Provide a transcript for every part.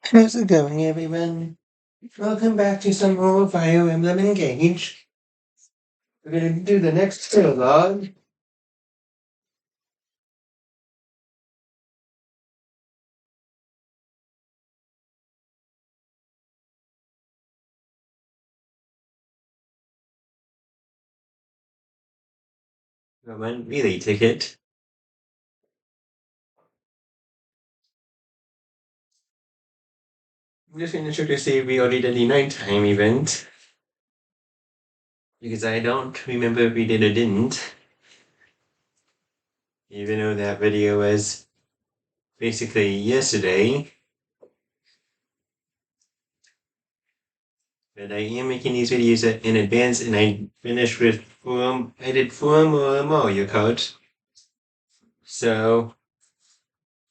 How's it going, everyone? Welcome back to some more Fire Emblem Engage. We're going to do the next prologue. One relay ticket. I'm just going to try to say we already did the nighttime event. Because I don't remember if we did or didn't. Even though that video was basically yesterday. But I am making these videos in advance, and I finished with I did four more Mario Kart. So,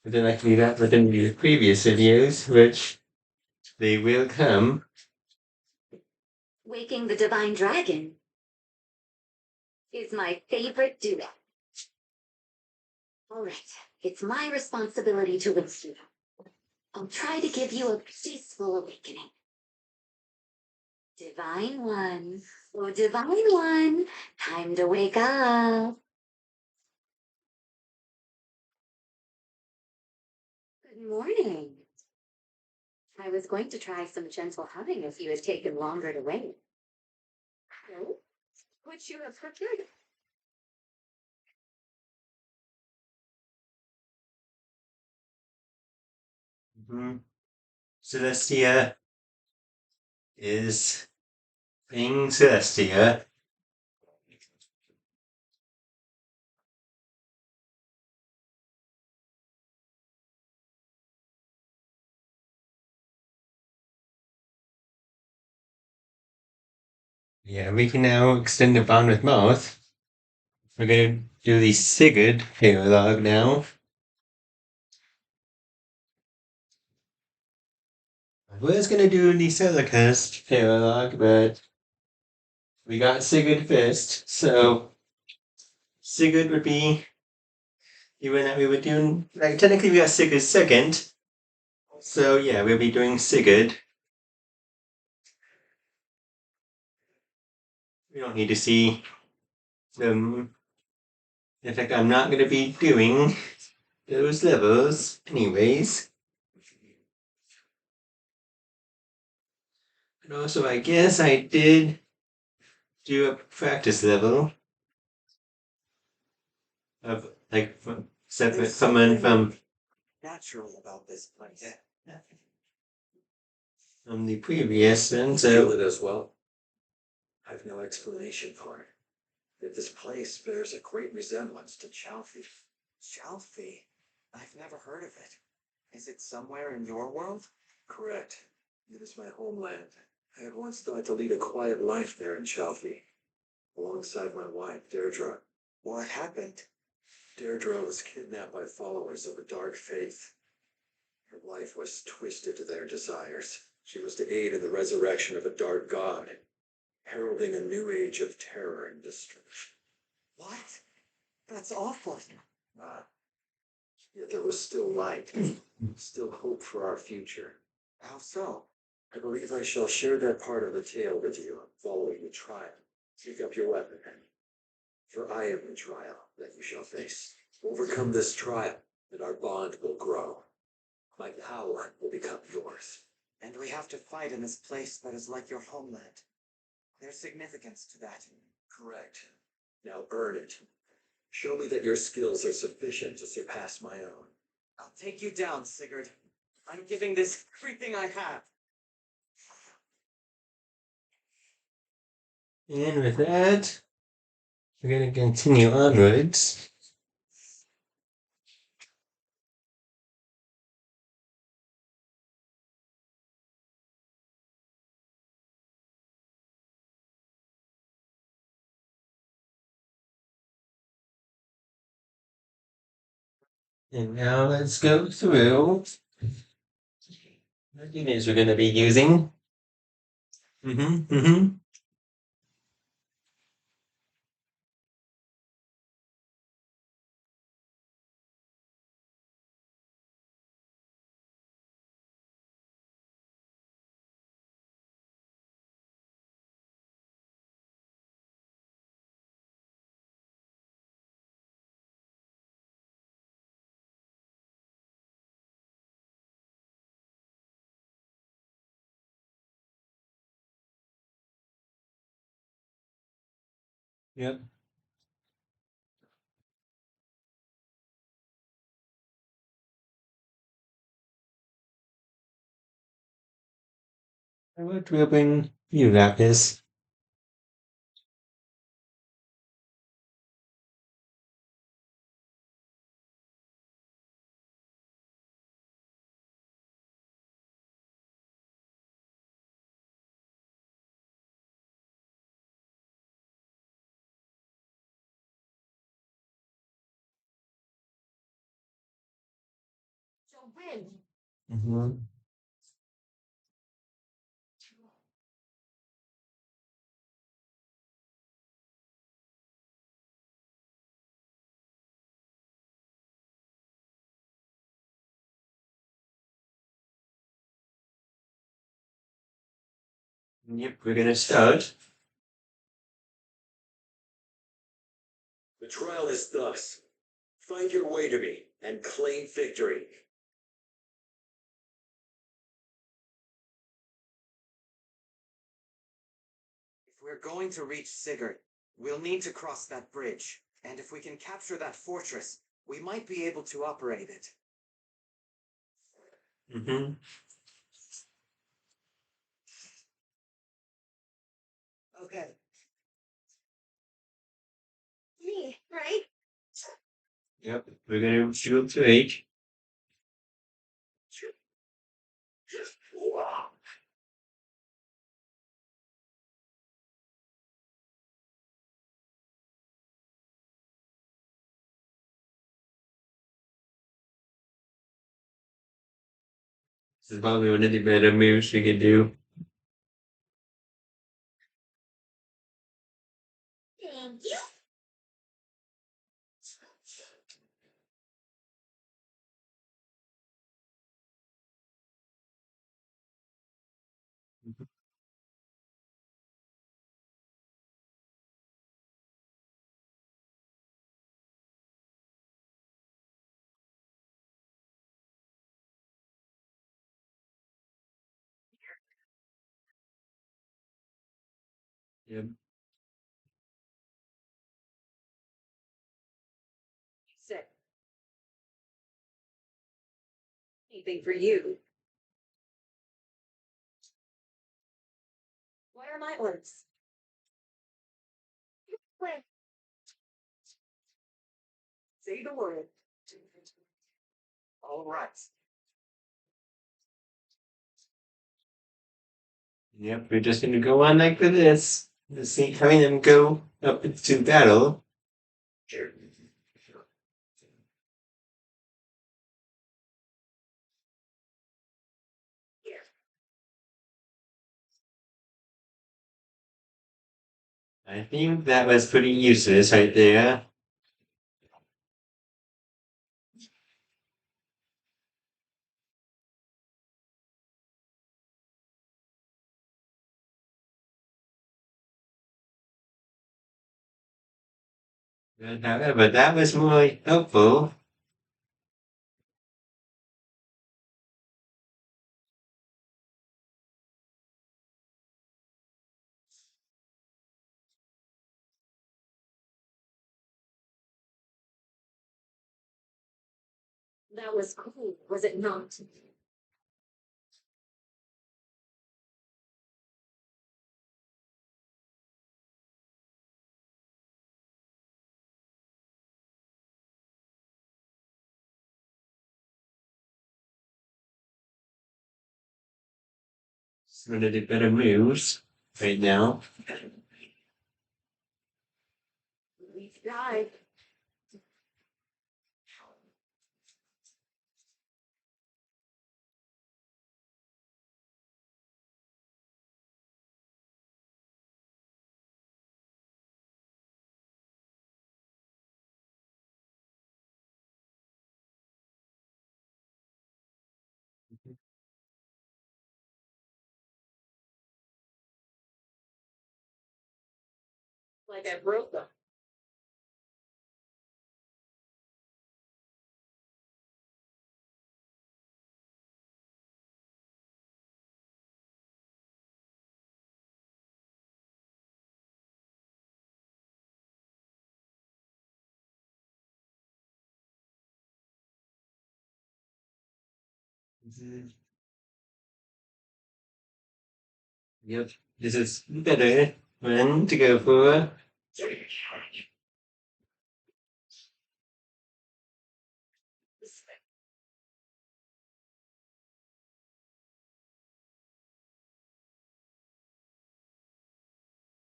but then I can do that within the previous videos, which they will come. Waking the Divine Dragon is my favorite duet. All right, it's my responsibility to rescue you. I'll try to give you a peaceful awakening. Divine One, oh Divine One, time to wake up. Good morning. I was going to try some gentle humming if you had taken longer to wait. Oh, which you have prepared. Celestia is being Celestia. Yeah, we can now extend the bond with Mouth. We're going to do the Sigurd Paralogue now. I was going to do the Celicast Paralogue, but we got Sigurd first, so Sigurd would be the one that we were doing. Like, technically, we got Sigurd second, so yeah, we'll be doing Sigurd. We don't need to see them. In fact, I'm not going to be doing those levels anyways. And also, I guess I did do a practice level of like separate someone from natural about this place. from the previous, and Feel so it as well. I've no explanation for it. Yet this place bears a great resemblance to Chalfie. Chalfie? I've never heard of it. Is it somewhere in your world? Correct. It is my homeland. I had once thought to lead a quiet life there in Chalfie, alongside my wife, Deirdre. What happened? Deirdre was kidnapped by followers of a dark faith. Her life was twisted to their desires. She was to aid in the resurrection of a dark god, heralding a new age of terror and destruction. What? That's awful. Yet there was still light, still hope for our future. How so? I believe I shall share that part of the tale with you following the trial. Take up your weapon, for I am the trial that you shall face. Overcome this trial, and our bond will grow. My power will become yours. And we have to fight in this place that is like your homeland. There's significance to that. Correct. Now earn it. Show me that your skills are sufficient to surpass my own. I'll take you down, Sigurd. I'm giving this everything I have. and with that, we're going to continue onwards. And now let's go through what units we're going to be using. Yep. What will bring you happiness? So when? Mm-hmm. Yep, we're gonna start. The trial is thus. Find your way to me and claim victory. If we're going to reach Sigurd, we'll need to cross that bridge. And if we can capture that fortress, we might be able to operate it. Mm-hmm. Okay. Me, right? Yep, we're gonna shoot to H. This is probably one of the better moves we could do. Thank you. Yep. Sick. Anything for you. What are my orders? When? Say the word. All right. Yep, we're just gonna go on like this. Let's see, having them go up into battle. I think that was pretty useless right there. But however, that was more helpful. That was cool, was it not? It's one of the better moves right now. We've died. Like I broke them. Yep, this is better one to go for.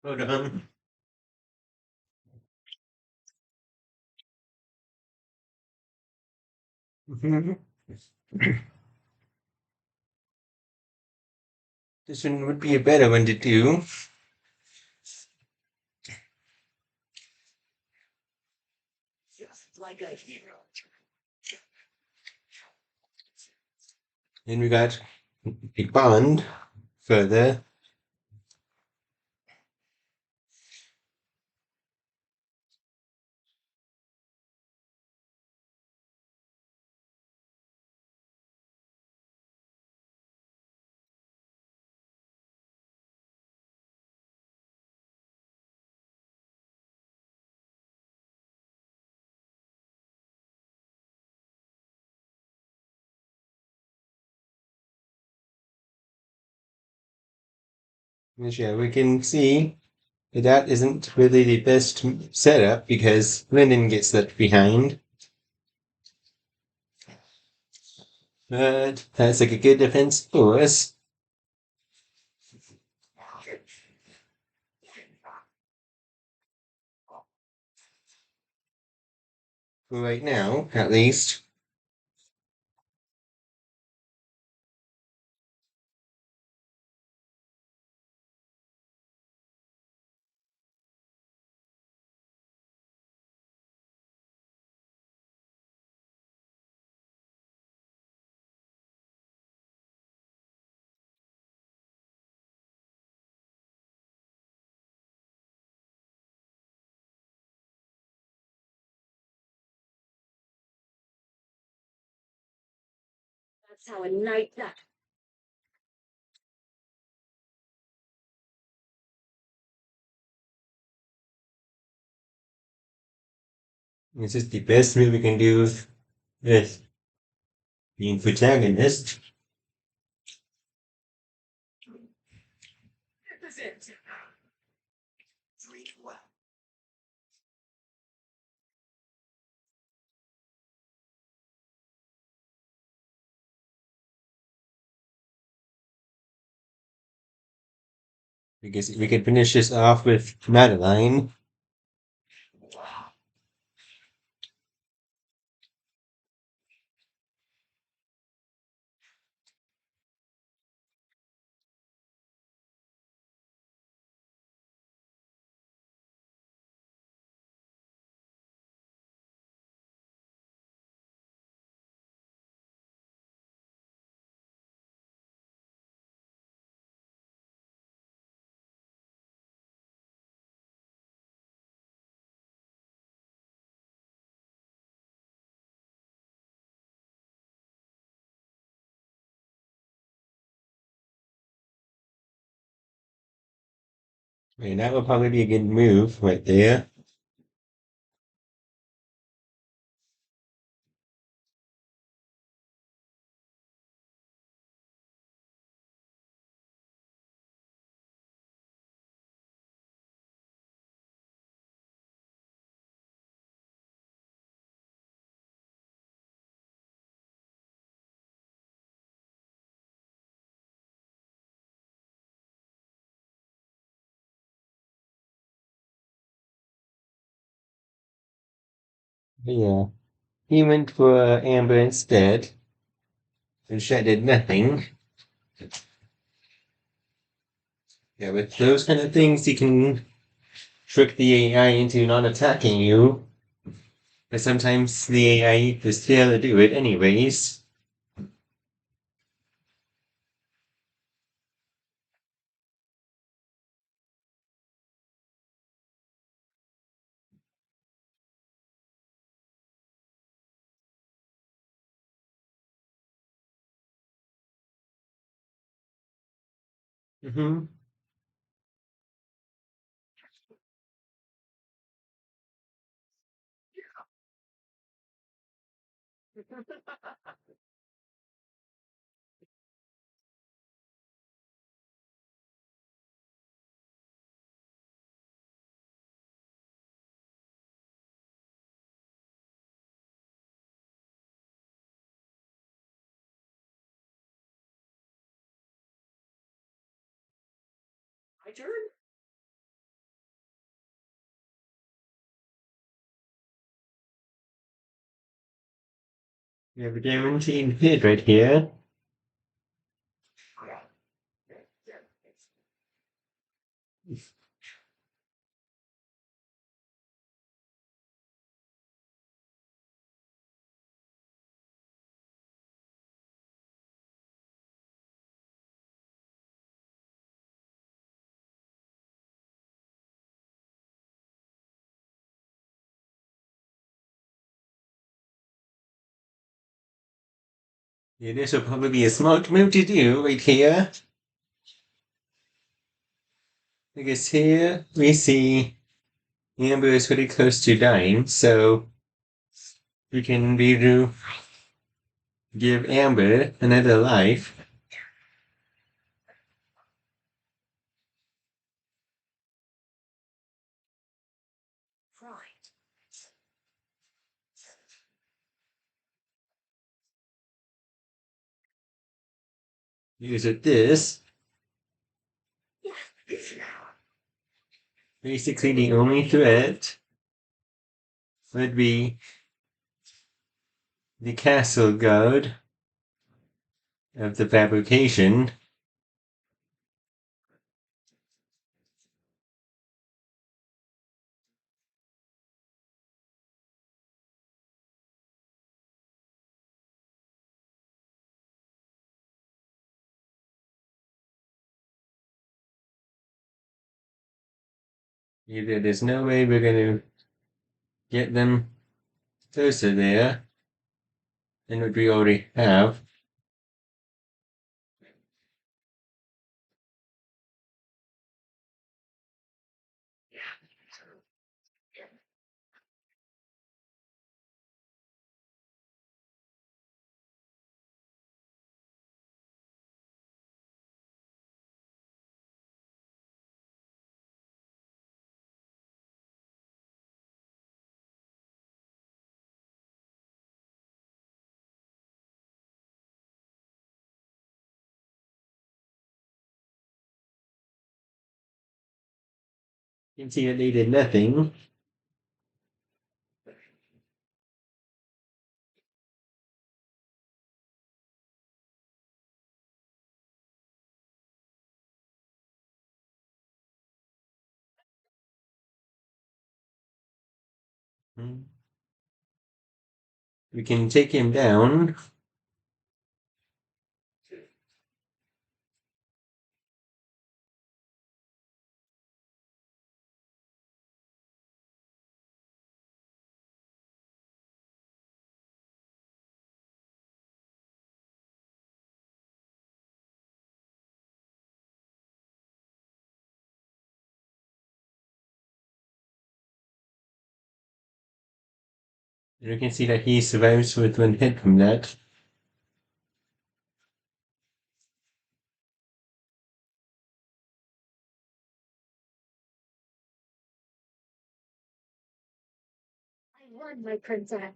Hold on. This one would be a better one to do. Just like a hero. Then we got a bond further. Which, yeah, we can see that that isn't really the best setup because Lyndon gets left behind. But that's like a good defense for us. For right now, at least. That's how a knight that. This is the best move we can do with being protagonist. This is it. Drink well. Because we can finish this off with Madeline. And that would probably be a good move right there. But yeah, he went for Amber instead, and Shet did nothing. Yeah, with those kind of things, you can trick the AI into not attacking you, but sometimes the AI is fail to do it anyways. Mm-hmm. My turn? We have a guaranteed hit right here. Yeah, this will probably be a smart move to do right here. Because here we see Amber is pretty close to dying, so we can be to give Amber another life. Right. Use it this. Basically, the only threat would be the castle guard of the fabrication. Either there's no way we're going to get them closer there than what we already have. You can see that they did nothing. We can take him down. And you can see that he survives with one hit from that. I won, my princess.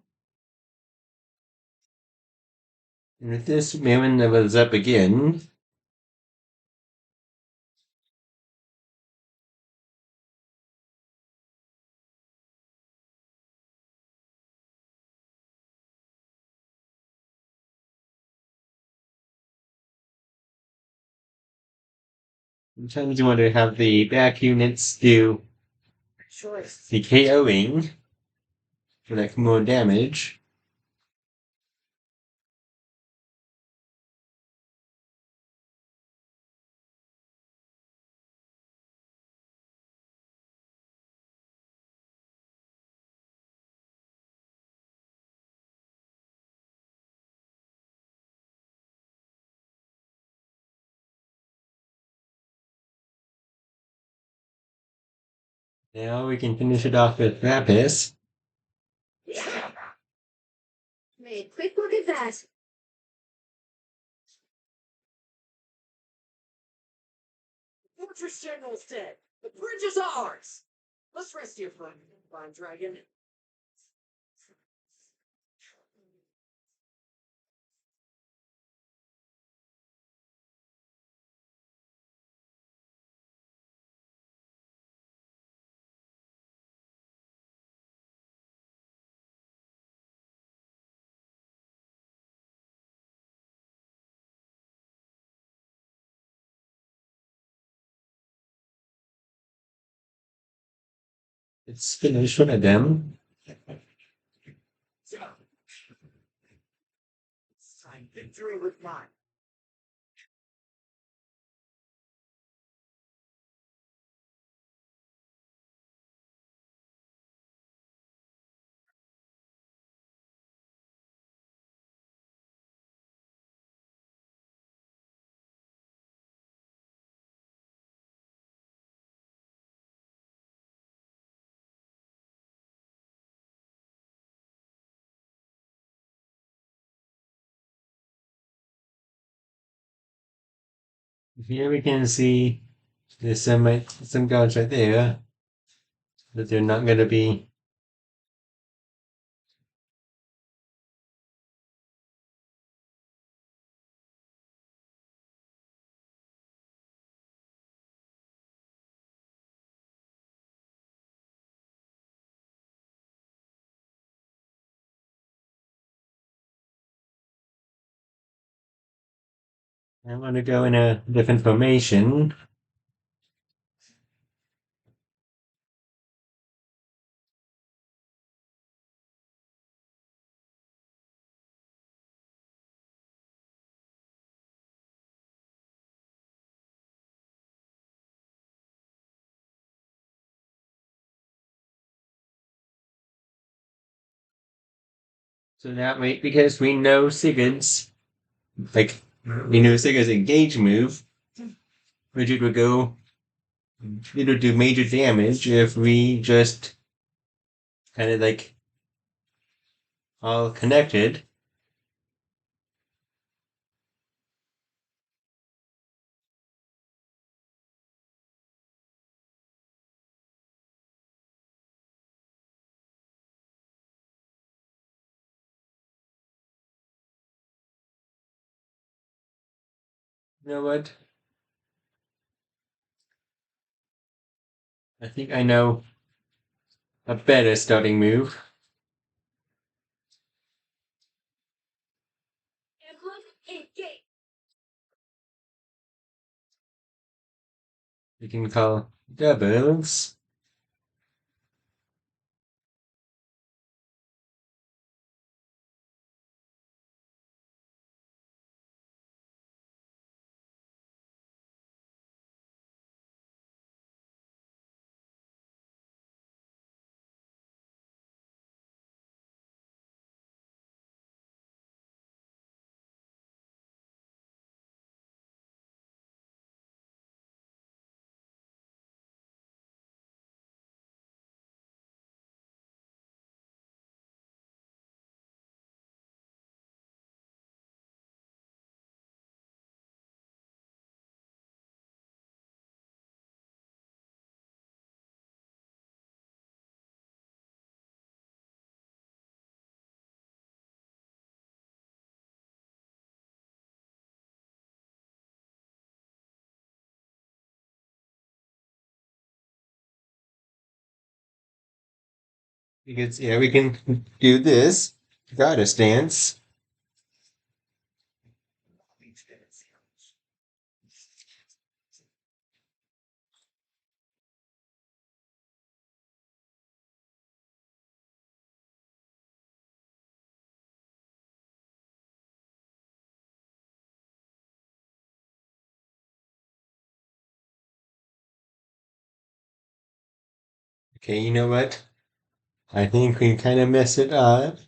And with this, Marin levels up again. Sometimes you want to have the back units do Choice. the KOing for like more damage. Now we can finish it off with Rapis. Made quick look at that. Fortress General's dead. The bridge is ours. Let's rest here for a minute, Blind Dragon. It's finished one of them. Sign victory with mine. Here we can see there's some guards right there, but they're not gonna be. I want to go in a different formation. So that way, because we know Sigurd's, like, we know Sigurd's engage move, Richard would go, it would do major damage if we just kind of like all connected. You know what? I think I know a better starting move. We can call doubles. Because yeah, we can do this. Got a stance. Okay, you know what? I think we kind of mess it up.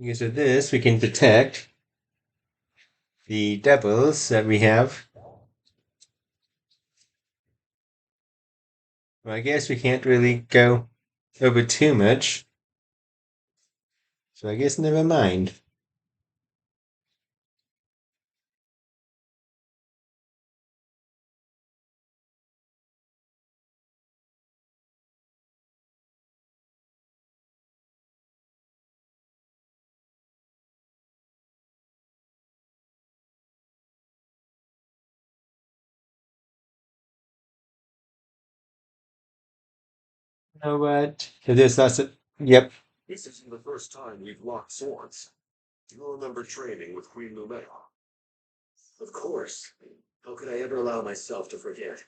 Because of this, we can detect the devils that we have. Well, I guess we can't really go over too much. So I guess never mind. You know what? If there's lots of. Yep. This isn't the first time we've locked swords. Do you remember training with Queen Lumea? Of course. How could I ever allow myself to forget?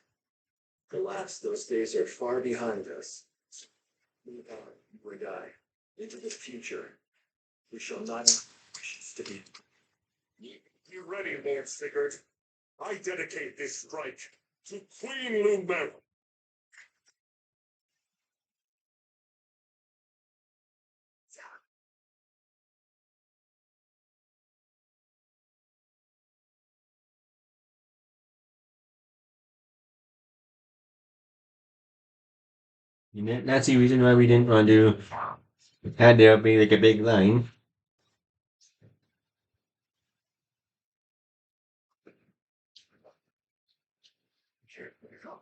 Alas, those days are far behind us. You and I, into the future, we shall not wish to be. You ready, Lord Sigurd? I dedicate this strike to Queen Lumea. That's the reason why we didn't want to. Had there be like a big line. Here we go.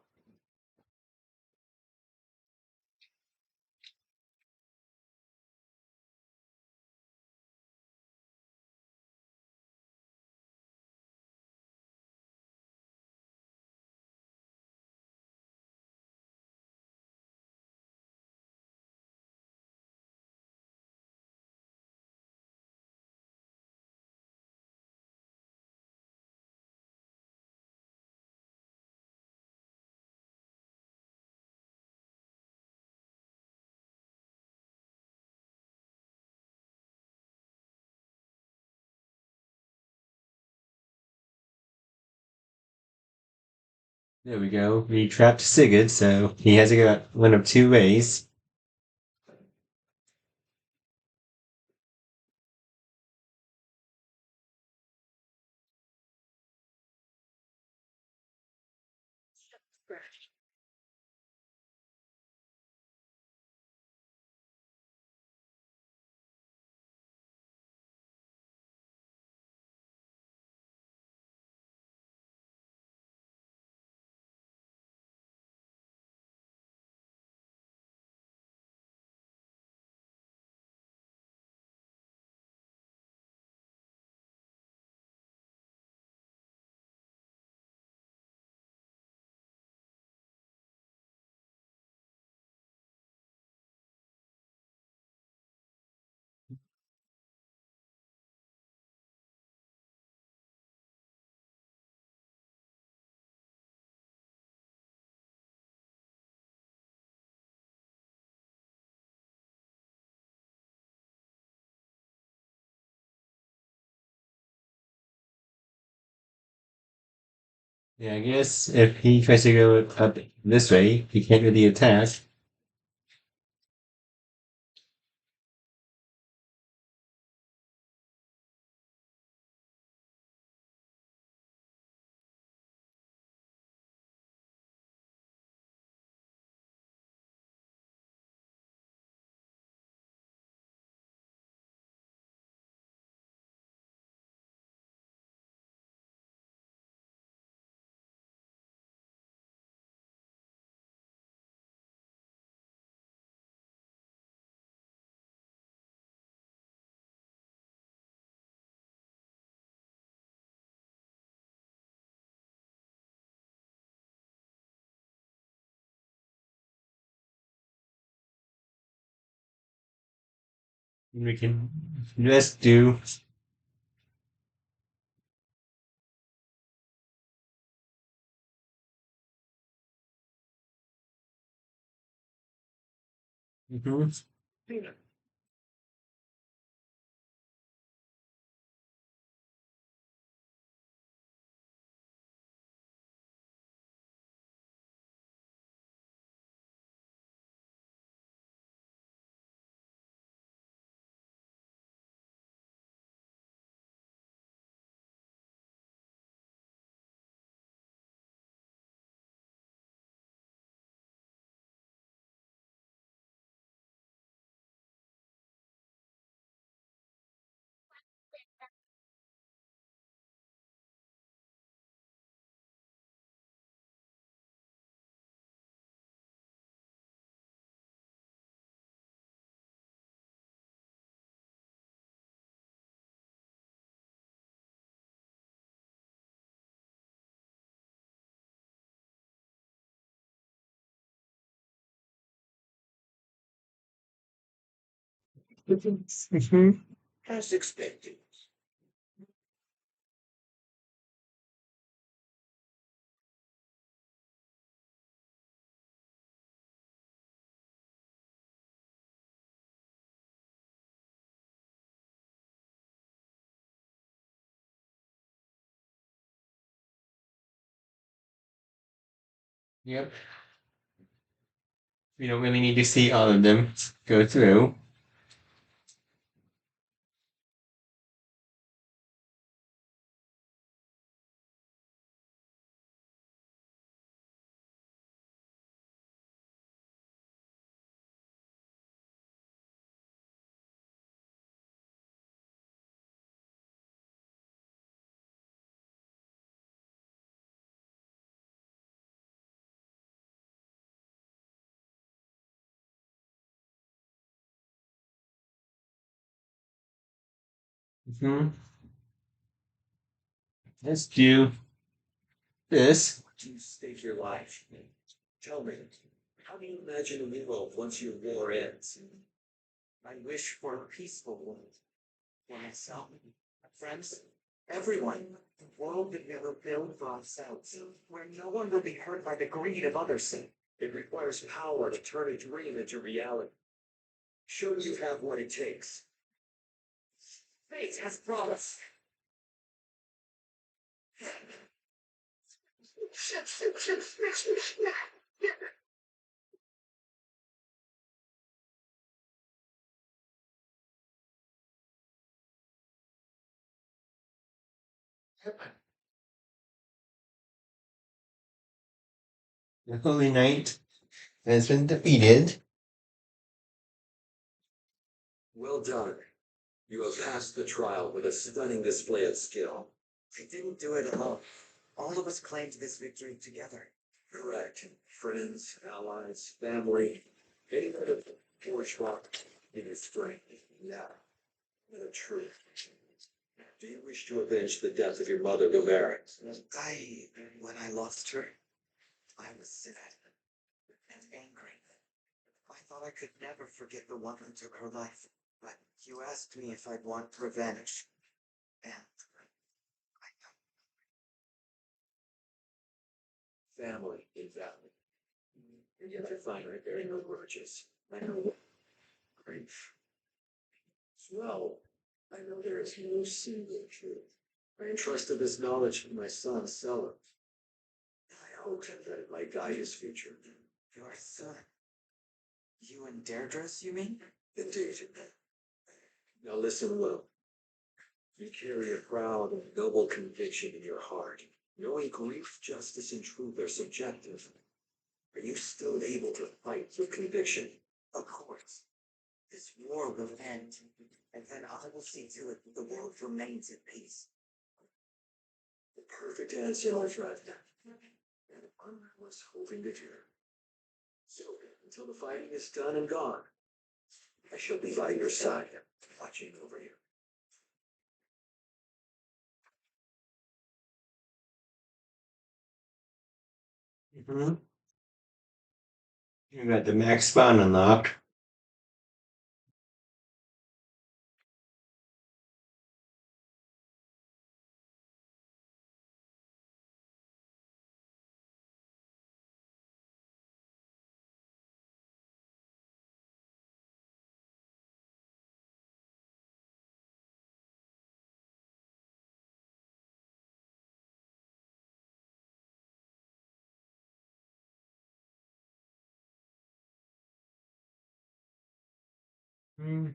There we go. We trapped Sigurd, so he has to go one of two ways. Yeah, I guess if he tries to go up this way, he can't really attack. We can just do. Mhm. Mhm. As expected. Yep. We don't really need to see all of them go through. Mhm. Let's do this. Do you stake your life? Tell me, how do you imagine a world once your war ends? I wish for a peaceful world. For myself, my friends, everyone. A world that we will build for ourselves, where no one will be hurt by the greed of others. It requires power to turn a dream into reality. Show you have what it takes. Fate has promised. The Holy Knight has been defeated. Well done. You have passed the trial with a stunning display of skill. I didn't do it alone. All of us claimed this victory together. Correct. Friends, allies, family, anyone of forged rock in your strength. Yeah, the truth. Do you wish to avenge the death of your mother, Lumera? When I lost her, I was sad and angry. I thought I could never forget the one who took her life. But you asked me if I'd want revenge. And family, exactly. And yet I find I bear no grudges. I know grief. Well, I know there is no single truth. I entrusted this knowledge to my son, Seller. I hoped that it might guide his future. Your son? You and Deirdre's, you mean? Indeed. Now listen well. You carry a proud and noble conviction in your heart. Knowing grief, justice, and truth are subjective. Are you still able to fight with conviction? Of course. This war will end, and then I will see to it that the world remains at peace. The perfect answer, my friend. And one I was hoping to hear. So, until the fighting is done and gone, I shall be by your side, watching over you. Mhm. You got the max spawn unlocked. Mm.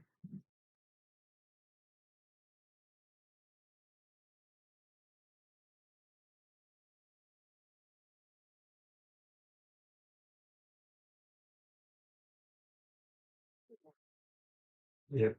Yep.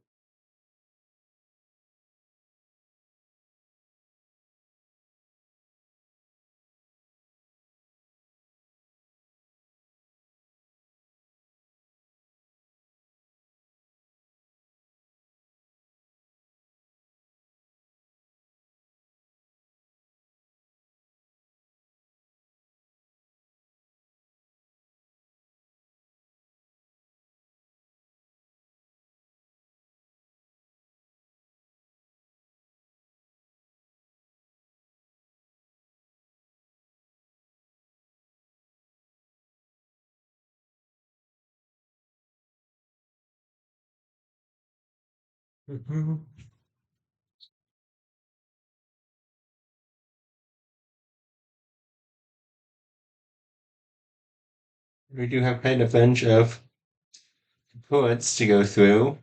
Mhm. We do have quite a bunch of poets to go through.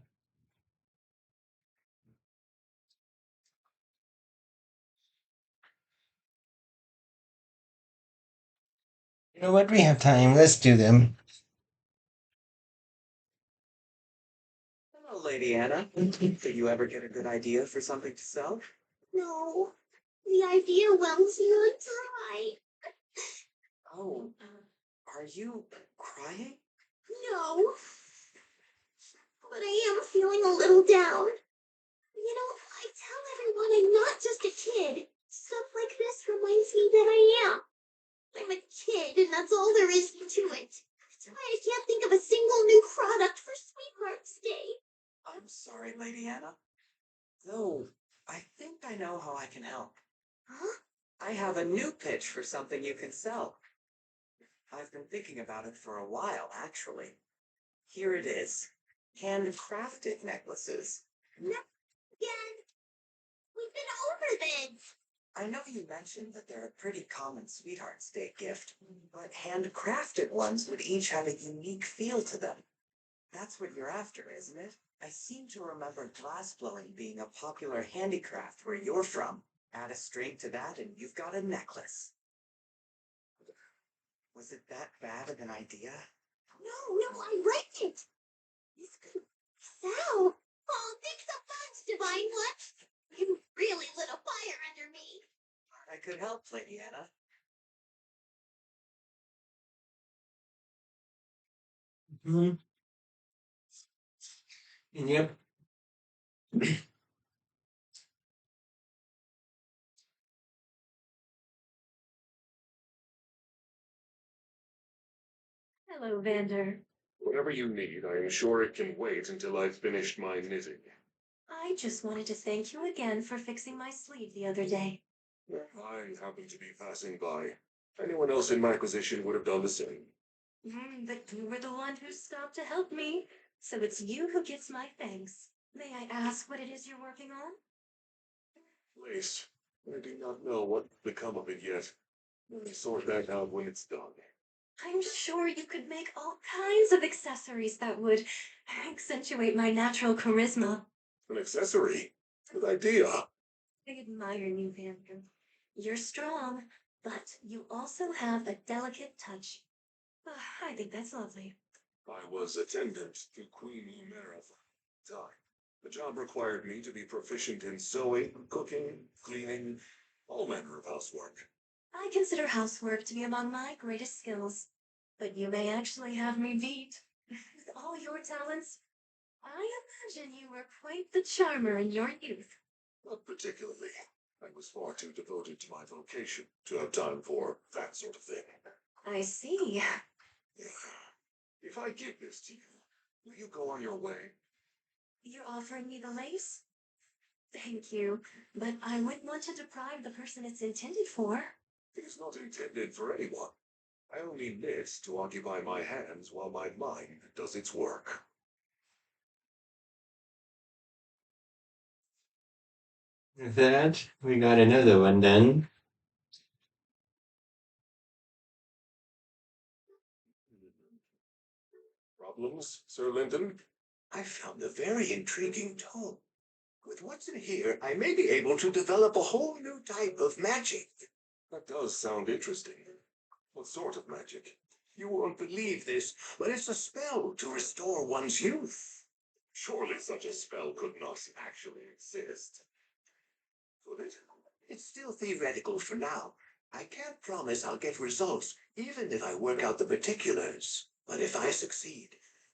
You know what? We have time. Let's do them. Hello, Lady Anna. Did you ever get a good idea for something to sell? No, the idea well's not dry. Oh, are you crying? No, but I am feeling a little down. You know, I tell everyone I'm not just a kid. Stuff like this reminds me that I am. I'm a kid, and that's all there is to it. That's why I can't think of a single new product for Sweetheart's Day. I'm sorry, Lady Anna. Though, I think I know how I can help. Huh? I have a new pitch for something you can sell. I've been thinking about it for a while, actually. Here it is. Handcrafted necklaces. Again, we've been over this. I know you mentioned that they're a pretty common Sweetheart's Day gift, but handcrafted ones would each have a unique feel to them. That's what you're after, isn't it? I seem to remember glass blowing being a popular handicraft where you're from. Add a string to that and you've got a necklace. Was it that bad of an idea? No, I like it. This could sell. Oh, thanks so much, Divine One. You really lit a fire under me. I could help, Lady Anna. Mhm. Yep. Hello, Vander. Whatever you need, I am sure it can wait until I've finished my knitting. I just wanted to thank you again for fixing my sleeve the other day. I happened to be passing by. Anyone else in my position would have done the same. But you were the one who stopped to help me, so it's you who gets my thanks. May I ask what it is you're working on? Please, I do not know what will become of it yet. I'll sort that out when it's done. I'm sure you could make all kinds of accessories that would accentuate my natural charisma. An accessory? Good idea. I admire you, Vander. You're strong, but you also have a delicate touch. I think that's lovely. I was attendant to Queen Lumera for a time. The job required me to be proficient in sewing, cooking, cleaning, all manner of housework. I consider housework to be among my greatest skills, but you may actually have me beat. With all your talents, I imagine you were quite the charmer in your youth. Not particularly. I was far too devoted to my vocation to have time for that sort of thing. I see. If I give this to you, will you go on your way? You're offering me the lace? Thank you, but I wouldn't want to deprive the person it's intended for. It is not intended for anyone. I only knit to occupy my hands while my mind does its work. With that, we got another one done. Problems, Sir Linton? I found a very intriguing tome. With what's in here, I may be able to develop a whole new type of magic. That does sound interesting. What sort of magic? You won't believe this, but it's a spell to restore one's youth. Surely such a spell could not actually exist. Could it? It's still theoretical for now. I can't promise I'll get results, even if I work out the particulars. But if I succeed,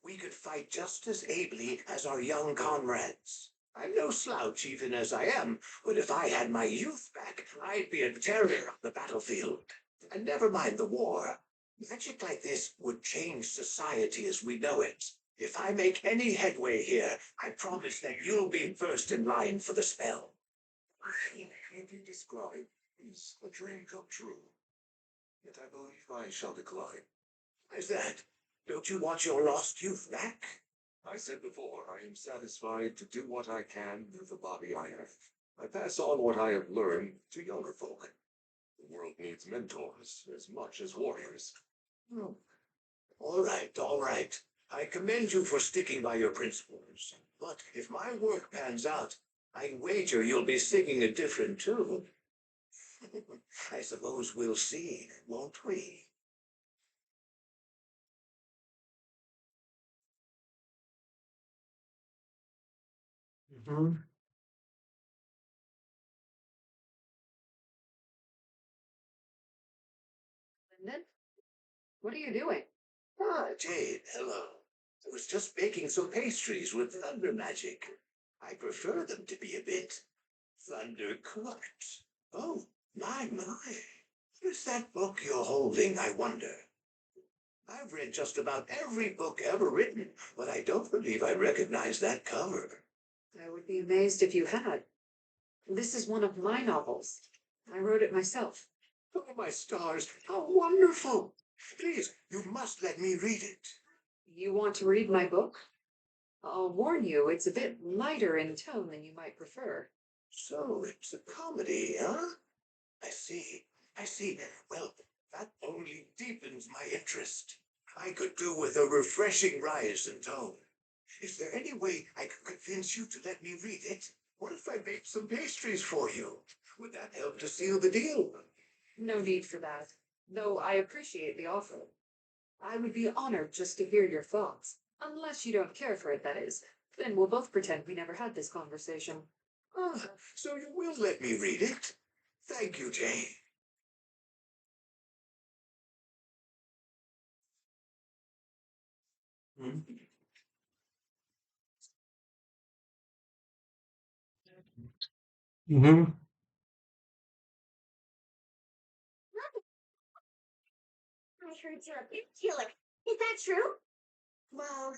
we could fight just as ably as our young comrades. I'm no slouch even as I am, but if I had my youth back, I'd be a terror on the battlefield. And never mind the war. Magic like this would change society as we know it. If I make any headway here, I promise that you'll be first in line for the spell. What you describe is a dream come true. Yet I believe I shall decline. Why's that? Don't you want your lost youth back? I said before, I am satisfied to do what I can with the body I have. I pass on what I have learned to younger folk. The world needs mentors as much as warriors. Hmm. All right, all right. I commend you for sticking by your principles. But if my work pans out, I wager you'll be singing a different tune. I suppose we'll see, won't we? Mm-hmm. Lyndon, what are you doing? Ah, Jade, hello. I was just baking some pastries with thunder magic. I prefer them to be a bit thunder cooked. Oh, my. What is that book you're holding, I wonder? I've read just about every book ever written, but I don't believe I recognize that cover. I would be amazed if you had. This is one of my novels. I wrote it myself. Oh, my stars, how wonderful! Please, you must let me read it. You want to read my book? I'll warn you, it's a bit lighter in tone than you might prefer. So it's a comedy, huh? I see. I see. Well, that only deepens my interest. I could do with a refreshing rise in tone. Is there any way I could convince you to let me read it? What if I bake some pastries for you? Would that help to seal the deal? No need for that, though I appreciate the offer. I would be honored just to hear your thoughts, unless you don't care for it, that is. Then we'll both pretend we never had this conversation. Ah, so you will let me read it? Thank you, Jane. Mm-hmm. I heard you're a big killer. Is that true? Well,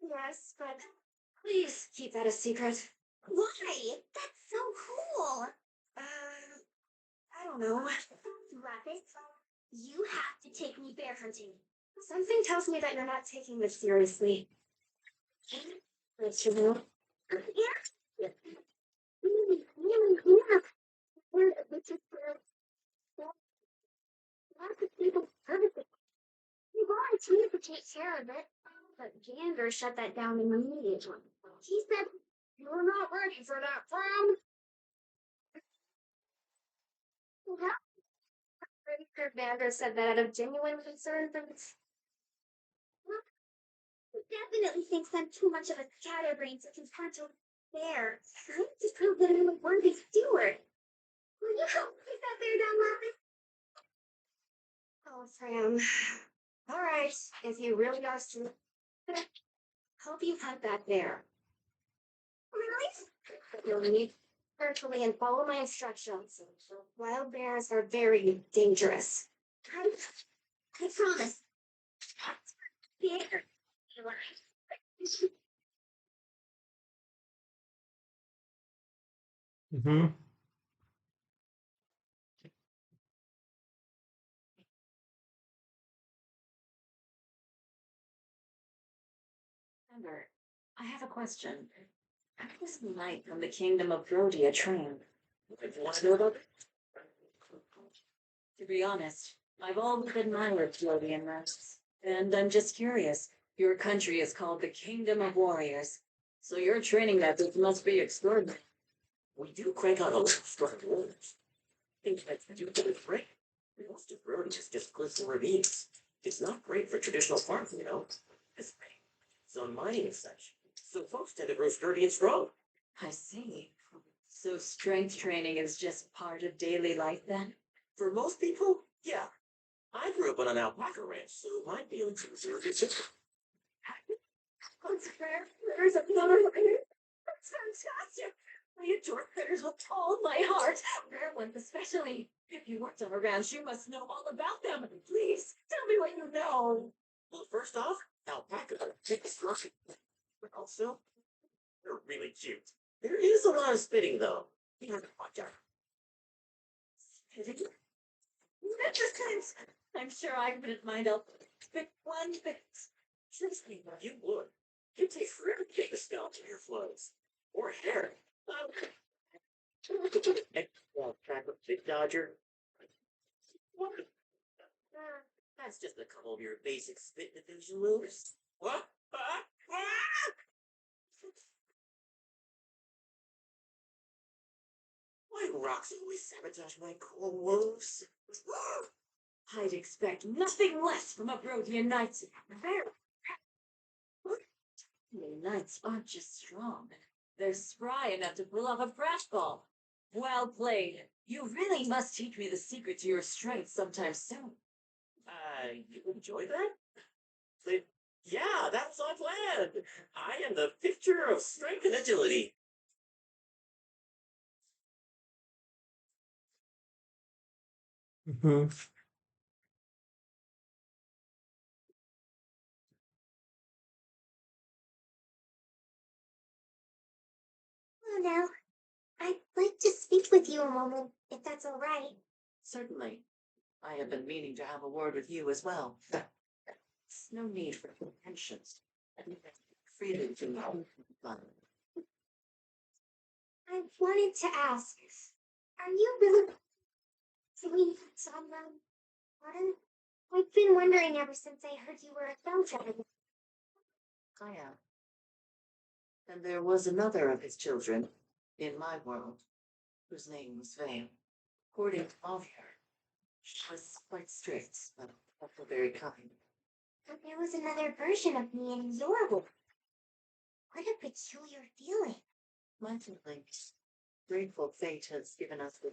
yes, but Please keep that a secret. why? That's so cool. I don't know. Rabbit, you have to take me bear hunting. Something tells me that you're not taking this seriously. That's true. Yeah. Yeah. Lots of people services. We volunteered to take care of it, but Gander shut that down immediately. He said, "You're not ready for that, friend." Well, Mr. Vander said that out of genuine concern for this. He definitely thinks I'm too much of a scatterbrain to confront a bear. I need to prove that I'm a worthy steward. Will you help take that bear down, Laughing? Oh, Fram. All right, if you really are strong, help you hunt that bear. Really? You'll need carefully and follow my instructions. Wild bears are very dangerous. I promise. Bear. Mm-hmm. Amber, I have a question. How does the knight from the kingdom of Rhodia train? You want to know about it? To be honest, I've always admired Rhodian knights, and I'm just curious. Your country is called the Kingdom of Warriors, so your training methods must be extraordinary. We do crank out a lot of strong warriors. Things that do good great. Most of Rhodia is just cliffs and ravines. It's not great for traditional farming, you know. It's on mining and such. So folks tend to grow sturdy and strong. I see. So strength training is just part of daily life then? For most people, yeah. I grew up on an alpaca ranch, so my feelings are serious. That's fair. There's another one. That's fantastic. I adore critters with all my heart. Rare ones especially. If you worked on a ranch, you must know all about them. Please, tell me what you know. Well, first off, alpaca are fluffy. But also, they're really cute. There is a lot of spitting, though. You have to watch out. Spitting? Interesting. I'm sure I wouldn't mind a spit one bit. Trust me, you would. It takes forever to get the scalp to your flows. Or hair. Well, track of Big Dodger. What? That's just a couple of your basic spit diffusion moves. What? Why do rocks always sabotage my cool moves? I'd expect nothing less from a Brodian knight. The knights aren't just strong. They're spry enough to pull off a ball. Well played. You really must teach me the secret to your strength sometime soon. You enjoy that? But, yeah, that's my plan. I am the picture of strength and agility. Mm-hmm. Oh, now, I'd like to speak with you a moment, if that's all right. Certainly. I have been meaning to have a word with you as well. There's no need for contentions. Freely to fun. I wanted to ask, are you really doing someone? Pardon? I've been wondering ever since I heard you were a Belgian. I am. And there was another of his children in my world whose name was Vale. According to Javier, she was quite strict, but also very kind. But there was another version of me in your world. What a peculiar feeling. My feelings. Grateful fate has given us the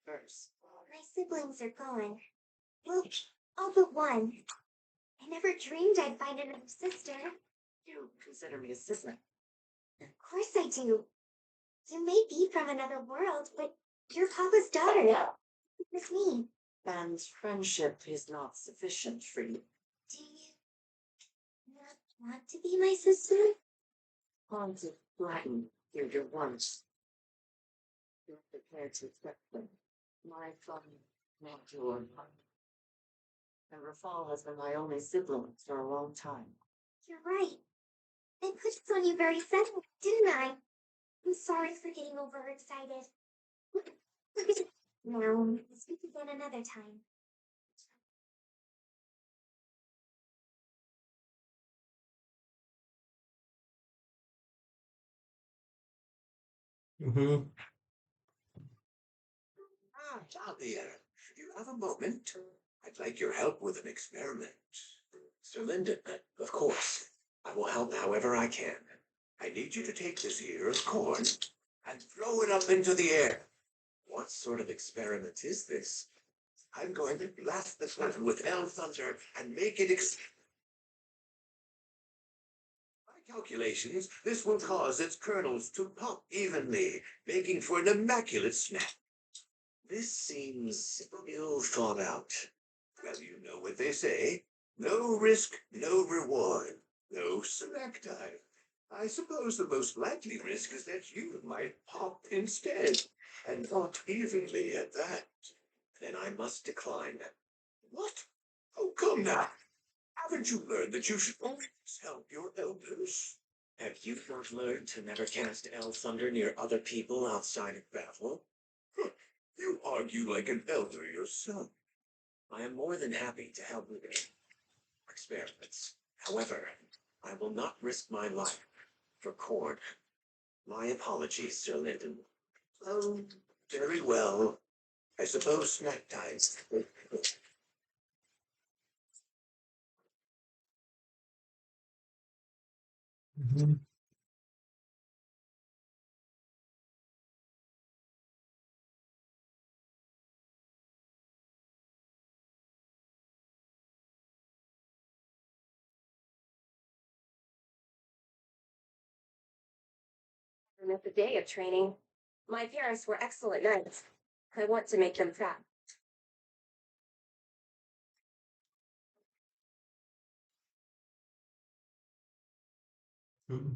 curse. My siblings are gone. Well, all but one. I never dreamed I'd find another sister. You consider me a sibling. Of course I do. You may be from another world, but you're Papa's daughter. It's me. And friendship is not sufficient for you. Do you not want to be my sister? Haunted, flattened, your once. You're prepared to accept them. My fun, not your fun. And Rafal has been my only sibling for a long time. You're right. I pushed on you very suddenly, didn't I? I'm sorry for getting overexcited. Now, we'll speak again another time. Mm-hmm. Talia, you have a moment? I'd like your help with an experiment. Sir Lyndon, of course. I will help however I can. I need you to take this ear of corn and throw it up into the air. What sort of experiment is this? I'm going to blast the button with L thunder and make it by calculations, this will cause its kernels to pop evenly, making for an immaculate snack. This seems ill thought out. Well, you know what they say. No risk, no reward. No snack time. I suppose the most likely risk is that you might pop instead, and not evenly at that. Then I must decline. What? Oh, come now. Haven't you learned that you should always help your elders? Have you not learned to never cast L thunder near other people outside of battle? You argue like an elder yourself. I am more than happy to help with experiments. However, I will not risk my life for corn. My apologies, Sir Lyndon. Oh, very well. I suppose snack time. Mm-hmm. Another day of training. My parents were excellent knights. I want to make them proud. Mm-hmm.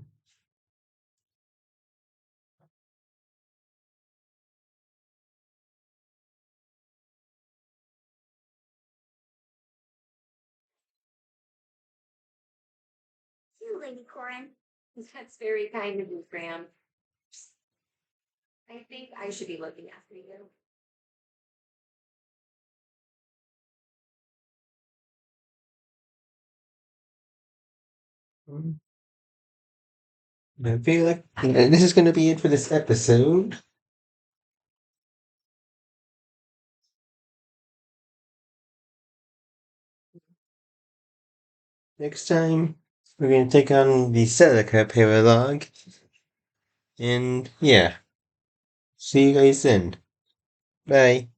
Lady Corin. That's very kind of you, Fran. I think I should be looking after you. I feel like this is going to be it for this episode. Next time, we're going to take on the Celica Paralogue. And yeah, see you guys then. Bye.